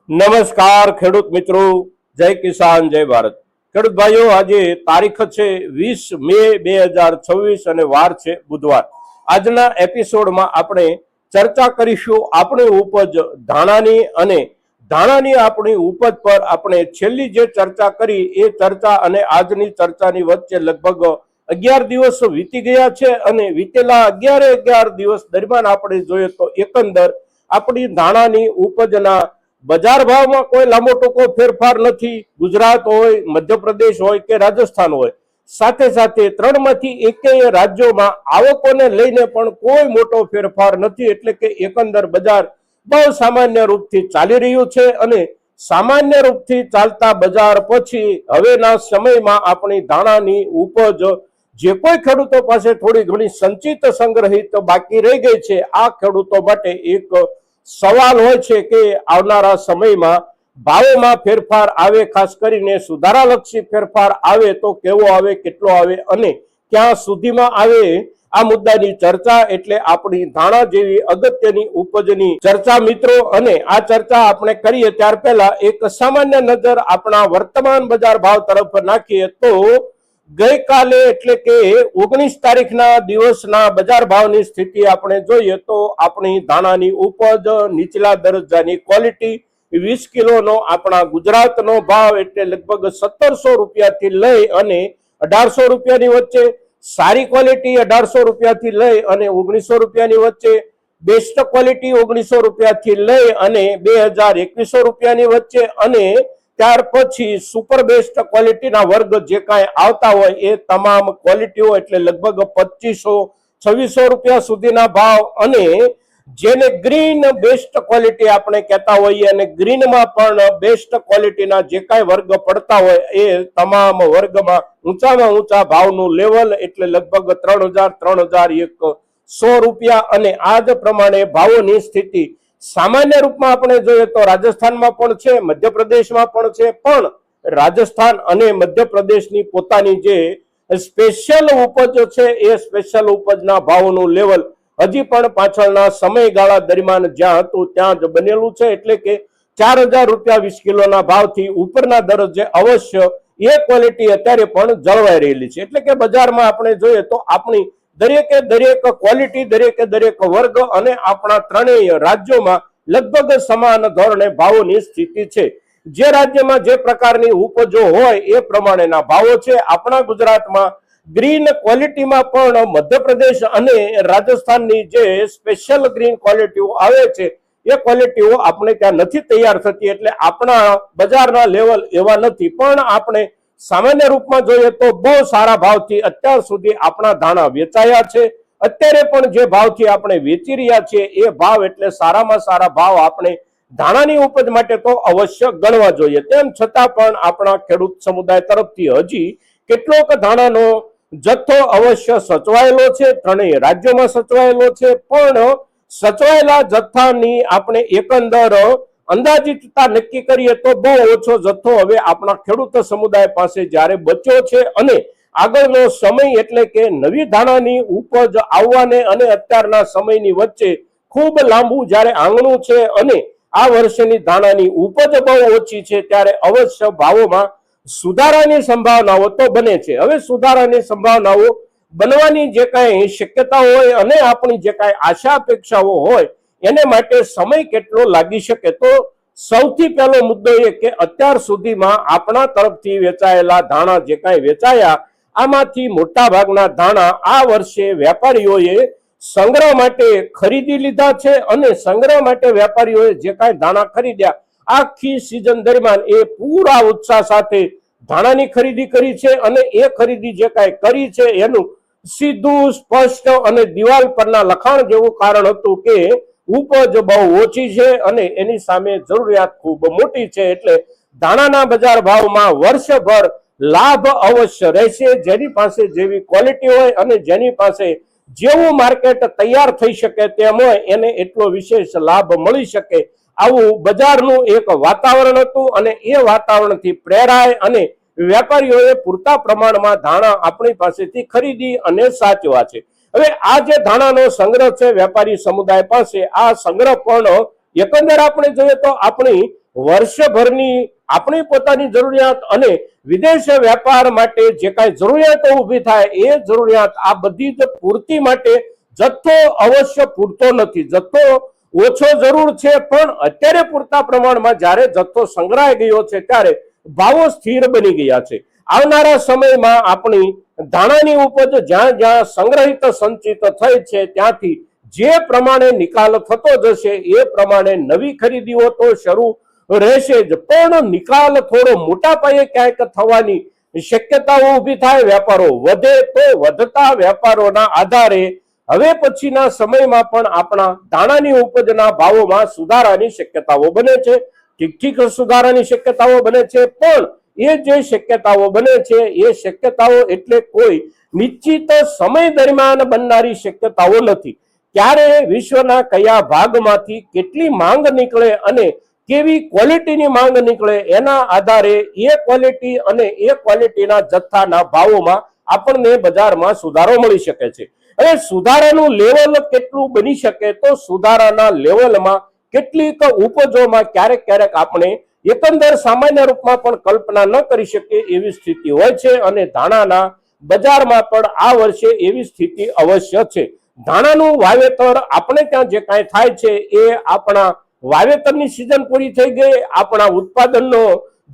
નમસ્કાર ખેડૂત મિત્રો, જય કિસાન જય ભારત। ખેડૂત ભાઈઓ, આજે તારીખ છે 20 મે 2026 અને વાર છે બુધવાર। આજના એપિસોડમાં આપણે ચર્ચા કરીશું આપણી ઉપજ ધાણાની અને ધાણાની આપણી ઉપજ પર આપણે છેલ્લી જે ચર્ચા કરી એ ચર્ચા અને આજની ચર્ચાની વચ્ચે લગભગ 11 દિવસ વીતી ગયા છે અને વીતેલા 11 દિવસ દરમિયાન આપણે જોઈએ તો એકંદર આપણી ધાણાની ઉપજના બજાર ભાવમાં કોઈ લાંબો ટૂંકો ફેરફાર નથી। ગુજરાત હોય, મધ્યપ્રદેશ હોય કે રાજસ્થાન હોય, સાથે સાથે ત્રણમાંથી એકેય રાજ્યોમાં આવકોને લઈને પણ કોઈ મોટો ફેરફાર નથી। એટલે કે એકંદર બજાર બહુ સામાન્ય રૂપથી ચાલી રહ્યું છે અને સામાન્ય રૂપથી ચાલતા બજાર પછી હવેના સમયમાં આપણી ધાણાની ઉપજ જે કોઈ ખેડૂતો પાસે થોડી ઘણી સંચિત સંગ્રહિત બાકી રહી ગઈ છે, આ ખેડૂતો માટે એક સવાલ હોય છે કે આવનારા સમયમાં ભાવોમાં ફેરફાર આવે, ખાસ કરીને સુધારાલક્ષી ફેરફાર આવે તો કેવો આવે, કેટલો આવે અને ક્યાં સુધીમાં આવે। આ મુદ્દાની ચર્ચા એટલે આપણી ધાણા જેવી અગત્યની ઉપજની ચર્ચા મિત્રો। અને આ ચર્ચા આપણે કરીએ ત્યાર પહેલા એક સામાન્ય નજર આપણા વર્તમાન બજાર ભાવ તરફ નાખીએ તો ગઈકાલે એટલે કે 19 તારીખના દિવસના બજાર ભાવની સ્થિતિ આપણે જોઈએ તો આપણી ધાણાની ઉપજ નીચલા દરજ્જાની ક્વોલિટી 20 કિલોનો આપણા ગુજરાતનો ભાવ એટલે લગભગ 1700 રૂપિયાથી લઈ અને 1800 રૂપિયાની વચ્ચે, સારી ક્વોલિટી 1800 રૂપિયાથી લઈ અને 1900 રૂપિયાની વચ્ચે, બેસ્ટ ક્વોલિટી 1900 રૂપિયાથી લઈ અને 2100 રૂપિયાની વચ્ચે અને ત્યાર પછી સુપર બેસ્ટ ક્વોલિટીના વર્ગ જે કાંઈ આવતા હોય એ તમામ ક્વોલિટીઓ એટલે લગભગ 2500-2600 રૂપિયા સુધીના ભાવ અને જેને ગ્રીન બેસ્ટ ક્વોલિટી આપણે કહેતા હોઈએ અને ગ્રીનમાં પણ બેસ્ટ ક્વોલિટીના જે કાંઈ વર્ગ પડતા હોય એ તમામ વર્ગમાં ઊંચામાં ઊંચા ભાવનું લેવલ એટલે લગભગ 3000-3100 રૂપિયા અને આ જ પ્રમાણે ભાવોની સ્થિતિ સામાન્ય રૂપમાં આપણે જોઈએ તો રાજસ્થાનમાં પણ છે, મધ્યપ્રદેશમાં પણ છે, પણ રાજસ્થાન અને મધ્યપ્રદેશની પોતાની જે સ્પેશિયલ ઉપજ છે એ સ્પેશિયલ ઉપજના ભાવોનું લેવલ હજી પણ પાછળના સમયગાળા દરમિયાન જ્યાં હતું ત્યાં જ બનેલું છે। એટલે કે 4000 રૂપિયા 20 કિલોના ભાવથી ઉપરના દરજ્જે અવશ્ય એ ક્વોલિટી અત્યારે પણ જળવાઈ રહેલી છે। એટલે કે બજારમાં આપણે જોઈએ તો આપણી દરેકે દરેક ક્વોલિટી, દરેકે દરેક વર્ગ અને આપણા ત્રણેય રાજ્યોમાં લગભગ સમાન ધોરણે ભાવોની સ્થિતિ છે। જે રાજ્યમાં જે પ્રકારની ઉપજો હોય એ પ્રમાણેના ભાવો છે। આપણા ગુજરાતમાં ગ્રીન ક્વોલિટીમાં પણ મધ્યપ્રદેશ અને રાજસ્થાનની જે સ્પેશિયલ ગ્રીન ક્વોલિટીઓ આવે છે એ ક્વોલિટીઓ આપણે ત્યાં નથી તૈયાર થતી, એટલે આપણા બજારના લેવલ એવા નથી। પણ આપણે સામાન્ય રૂપમાં જોઈએ તો બહુ સારા ભાવથી અત્યાર સુધી આપણા ધાણા વેચાયા છે। અત્યારે પણ જે ભાવથી આપણે વેચી રહ્યા છીએ એ ભાવ એટલે સારામાં સારા ભાવ આપણે ધાણાની ઉપજ માટે તો અવશ્ય ગણવા જોઈએ। તેમ છતાં પણ આપણા ખેડૂત સમુદાય તરફથી હજી કેટલોક ધાણાનો જથ્થો અવશ્ય સચવાયેલો છે, ત્રણેય રાજ્યોમાં સચવાયેલો છે, પણ સચવાયેલા જથ્થાની આપણે એકંદર અંદાજિતતા નક્કી કરીએ તો બહુ ઓછો જથ્થો હવે આપણા ખેડૂત સમુદાય પાસે જ્યારે બચ્યો છે અને આગળનો સમય એટલે કે નવી ધાણાની ઉપજ આવવાને અને અત્યારના સમયની વચ્ચે ખૂબ લાંબુ જ્યારે આંગણું છે અને આ વર્ષની ધાણાની ઉપજ બહુ ઓછી છે ત્યારે અવશ્ય ભાવોમાં સુધારાની સંભાવનાઓ તો બને છે। હવે સુધારાની સંભાવનાઓ બનવાની જે કાંઈ શક્યતા હોય અને આપણી જે કાંઈ આશા અપેક્ષાઓ હોય એને માટે સમય કેટલો લાગી શકે તો સૌથી પહેલો મુદ્દો એ કે અત્યાર સુધીમાં આપણા તરફથી વેચાયેલા ધાણા જે કાંઈ વેચાયા આમાંથી મોટા ભાગના ધાણા આ વર્ષે વેપારીઓએ સંગ્રહ માટે ખરીદી લીધા છે અને સંગ્રહ માટે વેપારીઓએ જે કાંઈ ધાણા ખરીદ્યા આખી સિઝન દરમિયાન એ પૂરા ઉત્સાહ સાથે ધાણાની ખરીદી કરી છે અને એ ખરીદી જે કાંઈ કરી છે એનું સીધું સ્પષ્ટ અને દિવાલ પરના લખાણ જેવું કારણ હતું કે ઉપજ બહુ ઓછી છે અને એની સામે જરૂરિયાત ખૂબ મોટી છે। એટલે ધાણાના બજાર ભાવમાં વર્ષભર લાભ અવશ્ય રહેશે। જેની પાસે જેવી ક્વોલિટી હોય અને જેની પાસે જેવું માર્કેટ તૈયાર થઈ શકે તેમ હોય એને એટલો વિશેષ લાભ મળી શકે આવું બજારનું એક વાતાવરણ હતું અને એ વાતાવરણથી પ્રેરાય અને વેપારીઓએ પૂરતા પ્રમાણમાં ધાણા આપણી પાસેથી ખરીદી અને સાચવા છે। હવે આ જે ધાણાનો સંગ્રહ છે વેપારી સમુદાય પાસે, આ સંગ્રહ પણ એકંદર આપણે જોઈએ તો આપણી વર્ષભરની આપણી પોતાની જરૂરિયાત અને વિદેશ વેપાર માટે જે કાંઈ જરૂરિયાતો ઊભી થાય એ જરૂરિયાત આ બધી જ પૂર્તિ માટે જથ્થો અવશ્ય પૂરતો નથી. જથ્થો ઓછો જરૂર છે, પણ અત્યારે પૂરતા પ્રમાણમાં જ્યારે જથ્થો સંગ્રહાઈ ગયો છે ત્યારે ભાવો સ્થિર બની ગયા છે. આવનારા સમયમાં આપણી ધાણાની ઉપજ જ્યાં જ્યાં સંગ્રહિત સંચિત થઈ છે ત્યાંથી જે પ્રમાણે નિકાલ થતો જશે એ પ્રમાણે નવી ખરીદીઓ તો શરૂ રહેશે જ, પણ નિકાલ થોડો મોટા પાયે ક્યાંક થવાની શક્યતાઓ ઊભી થાય. વેપારો વધે તો વધતા વેપારોના આધારે હવે પછીના સમયમાં પણ આપણા ધાણાની ઉપજના ભાવોમાં સુધારાની શક્યતાઓ બને છે. ઠીક સુધારાની શક્યતાઓ બને છે, પણ એ જે શક્યતાઓ બને છે એ શક્યતાઓ એટલે કોઈ નિશ્ચિત સમય દરમિયાન બનનારી શક્યતાઓ નથી. ક્યારે વિશ્વના કયા ભાગમાંથી કેટલી માંગ નીકળે અને કેવી ક્વોલિટીની માંગ નીકળે એના આધારે એ ક્વોલિટી અને એ ક્વોલિટીના જથ્થાના ભાવોમાં આપણને બજારમાં સુધારો મળી શકે છે. હવે સુધારાનું લેવલ કેટલું બની શકે, તો સુધારાના લેવલમાં કેટલીક ઉપજોમાં ક્યારેક ક્યારેક આપણે એકંદર સામાન્ય રૂપમાં પણ કલ્પના ન કરી શકીએ એવી સ્થિતિ હોય છે, અને ધાણાના બજારમાં પણ આ વર્ષે એવી સ્થિતિ અવશ્ય છે. ધાણાનું વાવેતર આપણે ત્યાં જે કાંઈ થાય છે એ આપણા વાવેતરની સિઝન પૂરી થઈ ગઈ, આપણા ઉત્પાદનનો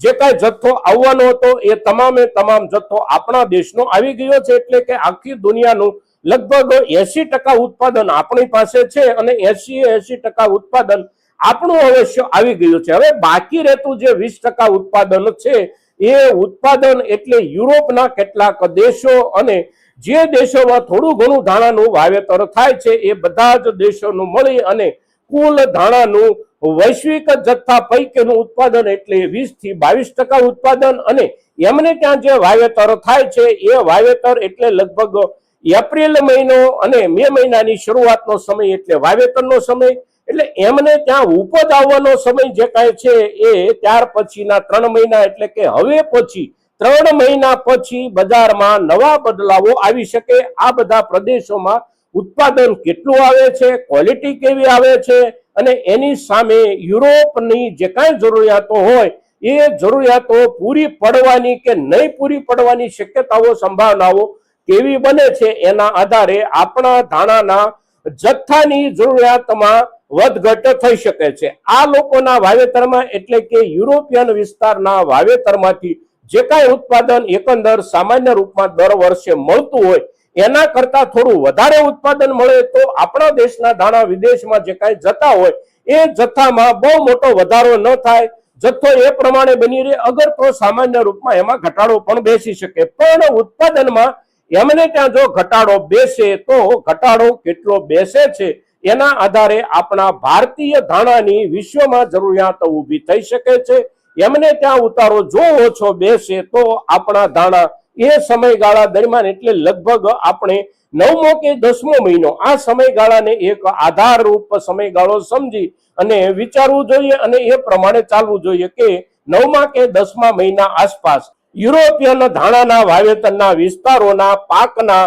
જે કાંઈ જથ્થો આવવાનો હતો એ તમામે તમામ જથ્થો આપણા દેશનો આવી ગયો છે. એટલે કે આખી દુનિયાનું લગભગ 80% ઉત્પાદન આપણી પાસે છે અને 80% ઉત્પાદન આપણું અવશ્ય આવી ગયું છે. હવે બાકી રહેતું જે 20% ઉત્પાદન છે એ ઉત્પાદન એટલે યુરોપના કેટલાક દેશો અને જે દેશોમાં થોડું ઘણું ધાણાનું વાવેતર થાય છે એ બધા જ દેશોનું મળી અને કુલ ધાણાનું વૈશ્વિક જથ્થા પૈકીનું ઉત્પાદન એટલે 20 થી 22% ઉત્પાદન, અને એમને ત્યાં જે વાવેતર થાય છે એ વાવેતર એટલે લગભગ એપ્રિલ મહિનો અને મે મહિનાની શરૂઆતનો સમય એટલે વાવેતરનો સમય, એટલે એમને ત્યાં ઉપજ આવવાનો સમય જે કાંઈ છે એ ત્યાર પછીના 3 મહિના એટલે કે હવે પછી 3 મહિના પછી બજારમાં નવા બદલાવો આવી શકે. આ બધા પ્રદેશોમાં ઉત્પાદન કેટલું આવે છે, ક્વોલિટી કેવી આવે છે, અને એની સામે યુરોપની જે કાંઈ જરૂરિયાતો હોય એ જરૂરિયાતો પૂરી પડવાની કે નહીં પૂરી પડવાની શક્યતાઓ સંભાવનાઓ કેવી બને છે એના આધારે આપણા ધાણાના જથ્થાની જરૂરિયાતમાં વધઘટ થઈ શકે છે. આ લોકોના વાવેતરમાં એટલે કે યુરોપિયન વિસ્તારના વાવેતરમાંથી જે કાંઈ ઉત્પાદન એકંદર સામાન્ય રૂપમાં દર વર્ષે મળતું હોય એના કરતા થોડું વધારે ઉત્પાદન મળે તો આપણા દેશના ધાણા વિદેશમાં જે કાંઈ જતા હોય એ જથ્થામાં બહુ મોટો વધારો ન થાય, જથ્થો એ પ્રમાણે બની રહે. અગર તો સામાન્ય રૂપમાં એમાં ઘટાડો પણ બેસી શકે, પણ ઉત્પાદનમાં એમને ત્યાં જો ઘટાડો બેસે તો ઘટાડો કેટલો બેસે છે એના આધારે આપણા ભારતીય ધાણાની વિશ્વમાં જરૂરિયાત ઊભી થઈ શકે છે. એમને ત્યાં ઉતારો જો ઓછો બેસે તો આપણા ધાણા એ સમયગાળા દરમિયાન એટલે લગભગ આપણે 9મો કે 10મો મહિનો આ સમયગાળાને એક આધારરૂપ સમયગાળો સમજી અને વિચારવું જોઈએ અને એ પ્રમાણે ચાલવું જોઈએ કે 9મા કે 10મા મહિના આસપાસ યુરોપિયન ધાણાના વાવેતરના વિસ્તારોના પાકના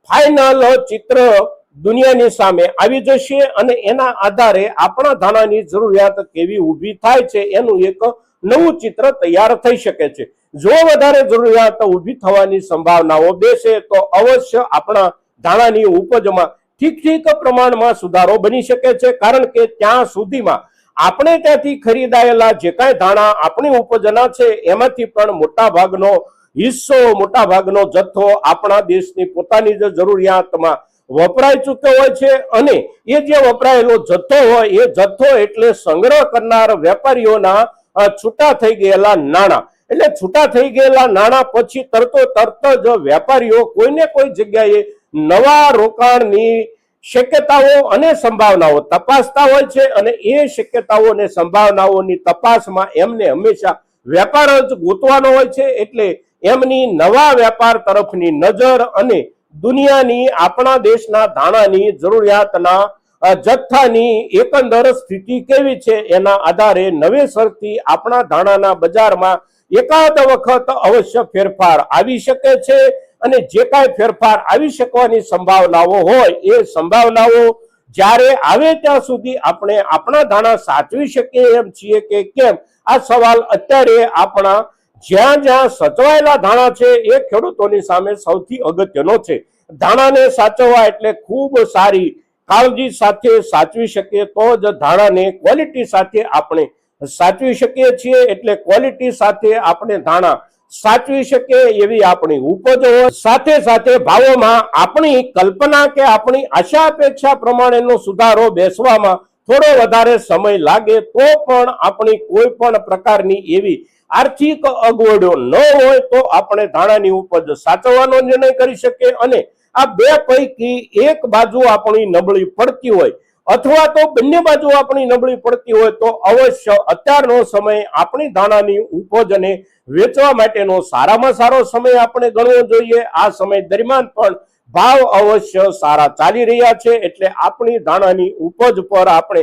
ફાઇનલ ચિત્ર દુનિયાની સામે આવી જશે અને એના આધારે આપણા ધાણાની જરૂરિયાત કેવી ઊભી થાય છે એનું એક નવું ચિત્ર તૈયાર થઈ શકે છે. જો વધારે જરૂરિયાત ઊભી થવાની સંભાવનાઓ બેસે તો અવશ્ય આપણા ધાણાની ઉપજમાં ઠીક પ્રમાણમાં સુધારો બની શકે છે, કારણ કે ત્યાં સુધીમાં આપણે ત્યાંથી ખરીદાયેલા જે કાંઈ ધાણા આપણી ઉપજના છે એમાંથી પણ મોટા ભાગનો હિસ્સો, મોટા ભાગનો જથ્થો આપણા દેશની પોતાની જ જરૂરિયાતમાં વપરાઈ ચૂક્યો હોય છે, અને એ જે વપરાયેલો જથ્થો હોય એ જથ્થો એટલે સંગ્રહ કરનાર વેપારીઓના છૂટા થઈ ગયેલા નાણાં. એટલે છૂટા થઈ ગયેલા નાણાં પછી તરત જ વેપારીઓ કોઈને કોઈ જગ્યાએ નવા રોકાણની શક્યતાઓ અને સંભાવનાઓ તપાસતા હોય છે, અને એ શક્યતાઓ અને સંભાવનાઓની તપાસમાં એમને હંમેશા વેપાર જ ગોતવાનો હોય છે. એટલે એમની નવા વેપાર તરફની નજર અને દુનિયાની આપણા દેશના ધાણાની જરૂરિયાતના જથ્થાની એકંદર સ્થિતિ કેવી છે એના આધારે નવેસરથી આપણા ધાણાના બજારમાં એકાદ વખત અવશ્ય ફેરફાર આવી શકે છે, અને જે કાંઈ ફેરફાર આવી શકવાની સંભાવનાઓ હોય એ સંભાવનાઓ જ્યારે આવે ત્યાં સુધી આપણે આપણા ધાણા સાચવી શકીએ એમ છીએ કે કેમ, આ સવાલ અત્યારે આપણા જ્યાં જ્યાં સચવાયેલા ધાણા છે એ ખેડૂતોની સામે સૌથી અગત્યનો છે. ધાણાને સાચવવા એટલે ખૂબ સારી કાળજી સાથે સાચવી શકીએ તો જ ધાણાને ક્વોલિટી સાથે આપણે સાચવી શકીએ છીએ. એટલે ક્વોલિટી સાથે આપણે ધાણા સાચવી શકીએ એવી આપણી ઉપજ હોય, સાથે સાથે ભાવોમાં આપણી કલ્પના કે આપણી આશા અપેક્ષા પ્રમાણેનો સુધારો બેસવામાં થોડો વધારે સમય લાગે તો પણ આપણી કોઈ પણ પ્રકારની એવી આર્થિક અગવડો ન હોય તો આપણે ધાણાની ઉપજ સાચવવાનો નિર્ણય કરી શકીએ. અને આ બે પૈકી એક બાજુ આપણી નબળી પડતી હોય અથવા તો બંને બાજુ આપણી નબળી પડતી હોય તો અવશ્ય અત્યારનો સમય આપણી ધાણાની ઉપજને વેચવા માટેનો સારામાં સારો સમય આપણે ગણવો જોઈએ. આ સમય દરમિયાન પણ ભાવ અવશ્ય સારા ચાલી રહ્યા છે, એટલે આપણી ધાણાની ઉપજ પર આપણે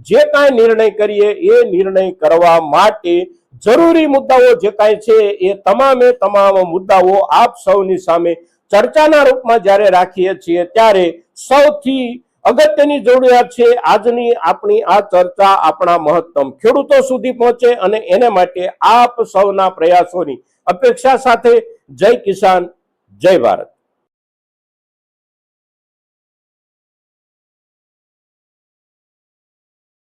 જે કાંઈ નિર્ણય કરીએ એ નિર્ણય કરવા માટે જરૂરી મુદ્દાઓ જે કાંઈ છે એ તમામે તમામ મુદ્દાઓ આપ સૌની સામે ચર્ચાના રૂપમાં જ્યારે રાખીએ છીએ ત્યારે સૌથી અગત્યની જરૂરિયાત છે આજની આપણી આ ચર્ચા આપણા મહત્તમ ખેડૂતો સુધી પહોંચે, અને એને માટે આપ સૌના પ્રયાસોની અપેક્ષા સાથે જય કિસાન, જય ભારત.